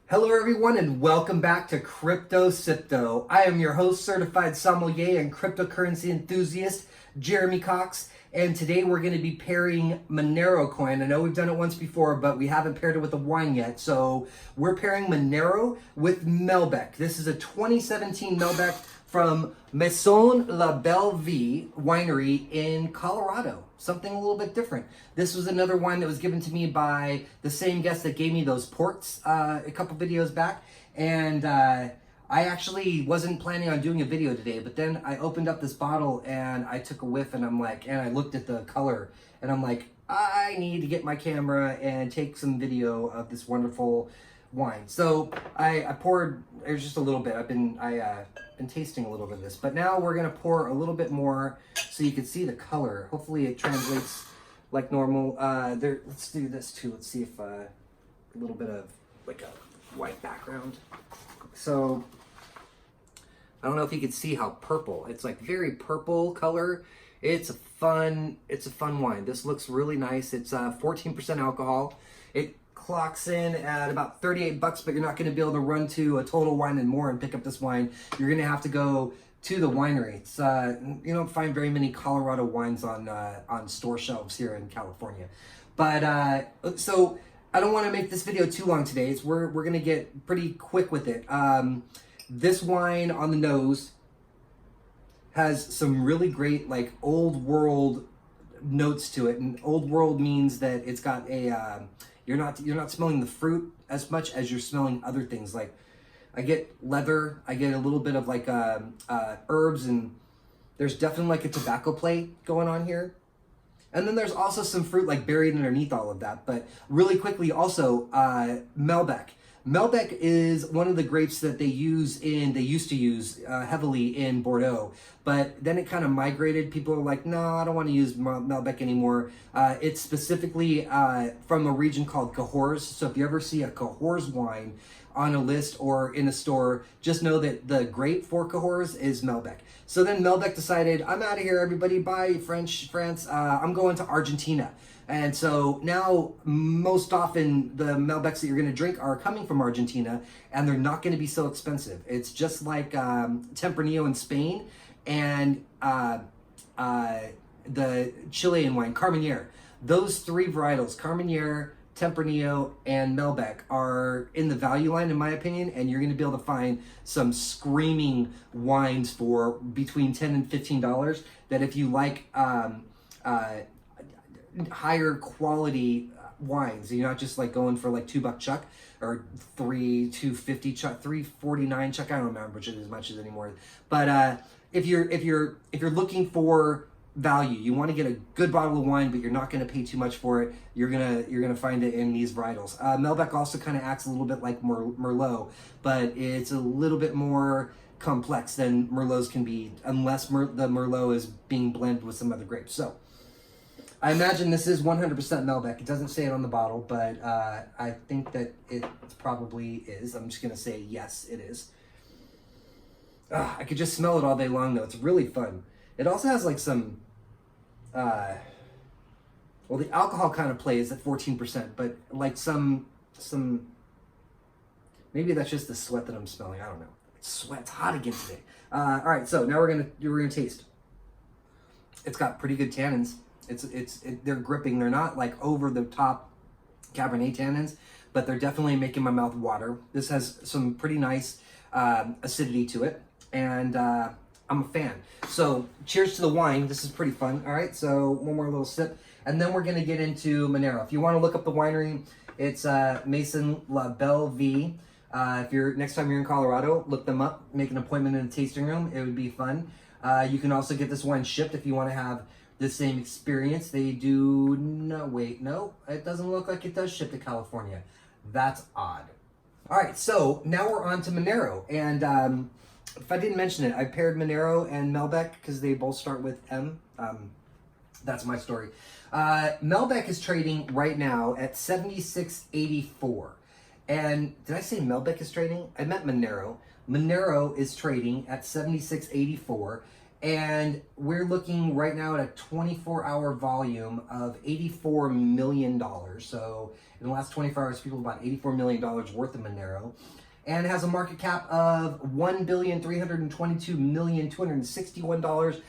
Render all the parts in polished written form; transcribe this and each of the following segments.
Hello everyone and welcome back to Crypto Sipto. I am your host, certified sommelier and cryptocurrency enthusiast, Jeremy Cox, and today we're going to be pairing Monero coin. I know we've done it once before, but we haven't paired it with a wine yet. So we're pairing Monero with Malbec. This is a 2017 Malbec from Maison La Belle Vie Winery in Colorado. Something a little bit different. This was another wine that was given to me by the same guest that gave me those ports a couple videos back. And I actually wasn't planning on doing a video today, but then I opened up this bottle and I took a whiff and I looked at the color and I'm like, I need to get my camera and take some video of this wonderful wine. So I poured, there's just a little bit. I've been tasting a little bit of this, but now we're gonna pour a little bit more so you can see the color. Hopefully it translates like normal. Let's do this too. Let's see if a little bit of like a white background. So I don't know if you can see how purple. It's like very purple color. It's a fun wine. This looks really nice. It's 14% alcohol. It clocks in at about $38, but you're not going to be able to run to a Total Wine and More and pick up this wine. You're going to have to go to the winery. It's you don't find very many Colorado wines on store shelves here in California. But so I don't want to make this video too long today. We're going to get pretty quick with it. This wine on the nose has some really great like old world notes to it, and old world means that it's got a you're not smelling the fruit as much as you're smelling other things. Like I get leather, I get a little bit of like herbs, and there's definitely like a tobacco plate going on here. And then there's also some fruit like buried underneath all of that. But really quickly also, Malbec. Malbec is one of the grapes that they used to use heavily in Bordeaux, but then it kind of migrated. People are like, no, I don't want to use Malbec anymore. It's specifically from a region called Cahors. So if you ever see a Cahors wine on a list or in a store, just know that the grape for Cahors is Malbec. So then Malbec decided, I'm out of here, everybody, bye, France. I'm going to Argentina. And so now, most often, the Malbecs that you're going to drink are coming from Argentina, and they're not going to be so expensive. It's just like Tempranillo in Spain and the Chilean wine, Carmenere. Those three varietals, Carmenere, Tempranillo, and Malbec, are in the value line, in my opinion, and you're going to be able to find some screaming wines for between $10 and $15 that if you like higher quality wines, you're not just like going for like $2 chuck or $2.50 chuck, $3.49 chuck. I don't remember which is as much as anymore. But if you're looking for value, you want to get a good bottle of wine, but you're not going to pay too much for it. You're gonna find it in these varietals. Malbec also kind of acts a little bit like Merlot, but it's a little bit more complex than Merlots can be, unless the Merlot is being blended with some other grapes. So I imagine this is 100% Malbec. It doesn't say it on the bottle, but I think that it probably is. I'm just going to say yes, it is. I could just smell it all day long, though. It's really fun. It also has like some, well, the alcohol kind of plays at 14%, but like some, maybe that's just the sweat that I'm smelling. I don't know. It's hot again today. All right, so now we're gonna taste. It's got pretty good tannins. They're gripping. They're not like over the top Cabernet tannins, but they're definitely making my mouth water. This has some pretty nice acidity to it, and I'm a fan. So cheers to the wine. This is pretty fun. All right, so one more little sip, and then we're gonna get into Monero. If you want to look up the winery, it's Maison La Belle Vie. If next time you're in Colorado, look them up. Make an appointment in the tasting room. It would be fun. You can also get this wine shipped if you want to have the same experience. They do, no, it doesn't look like it does ship to California. That's odd. All right, so now we're on to Monero. And if I didn't mention it, I paired Monero and Malbec because they both start with M. That's my story. Malbec is trading right now at 76.84. And did I say Malbec is trading? I meant Monero. Monero is trading at 76.84. And we're looking right now at a 24-hour volume of $84 million. So in the last 24 hours, people bought $84 million worth of Monero. And it has a market cap of $1,322,261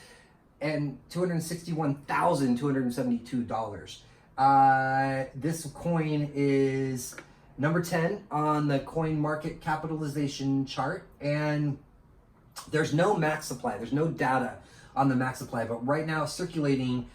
and $261,272. This coin is number 10 on the coin market capitalization chart, and there's no max supply. There's no data on the max supply, but right now circulating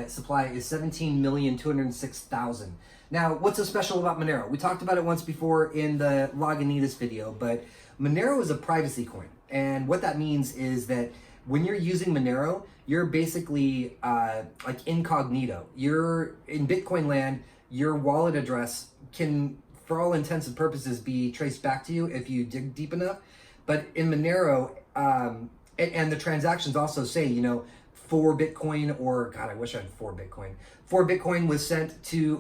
supply is 17,206,000. Now, what's so special about Monero? We talked about it once before in the Lagunitas video, but Monero is a privacy coin. And what that means is that when you're using Monero, you're basically like incognito. You're in Bitcoin land, your wallet address can, for all intents and purposes, be traced back to you if you dig deep enough. But in Monero, and the transactions also say, you know, 4 Bitcoin, or God, I wish I had 4 Bitcoin. 4 Bitcoin was sent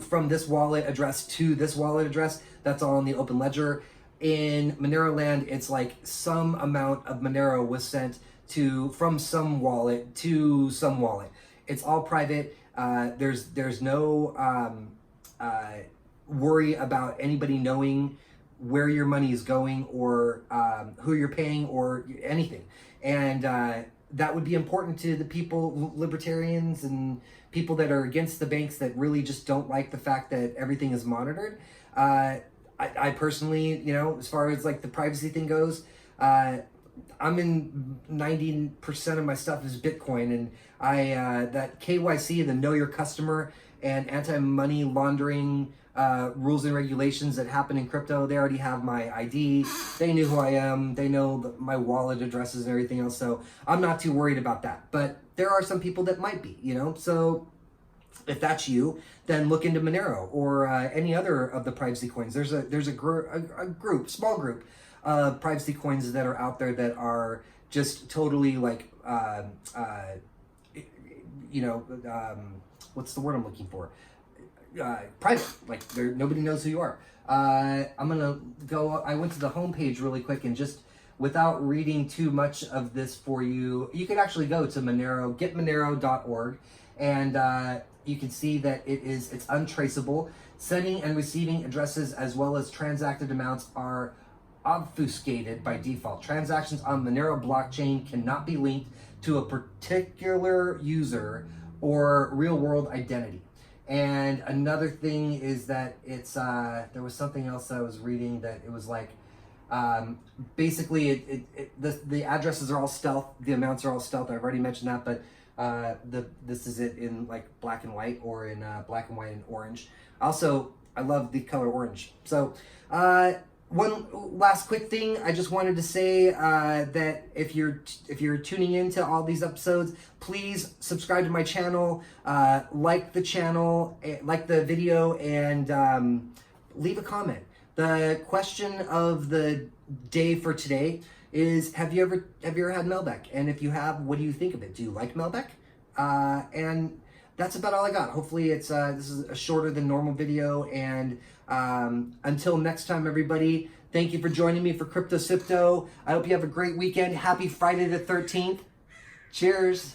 from this wallet address to this wallet address. That's all in the open ledger. In Monero land, it's like some amount of Monero was sent from some wallet to some wallet. It's all private. There's no worry about anybody knowing where your money is going, or who you're paying, or anything. And that would be important to the people, libertarians and people that are against the banks, that really just don't like the fact that everything is monitored. I personally, you know, as far as like the privacy thing goes, I'm in 90% of my stuff is Bitcoin, and that KYC, the know your customer and anti-money laundering rules and regulations that happen in crypto, they already have my ID. They knew who I am. They know my wallet addresses and everything else. So I'm not too worried about that. But there are some people that might be, you know. So if that's you, then look into Monero or any other of the privacy coins. There's a small group of privacy coins that are out there that are just totally like, what's the word I'm looking for? Private, like nobody knows who you are. I'm gonna go. I went to the homepage really quick, and just without reading too much of this for you, you could actually go to Monero, getmonero.org, and you can see that it's untraceable. Sending and receiving addresses as well as transacted amounts are obfuscated by default. Transactions on Monero blockchain cannot be linked to a particular user or real-world identity. And another thing is that it's there was something else I was reading that it was like basically the addresses are all stealth, the amounts are all stealth. I've already mentioned that, but this is it in like black and white, or in black and white and orange. Also, I love the color orange. So one last quick thing, I just wanted to say that if you're tuning into all these episodes, please subscribe to my channel, like the channel, like the video, and leave a comment. The question of the day for today is: Have you ever had Malbec? And if you have, what do you think of it? Do you like Malbec? And that's about all I got. Hopefully, this is a shorter than normal video, and until next time, everybody, thank you for joining me for Crypto Sipto. I hope you have a great weekend. Happy Friday the 13th. Cheers.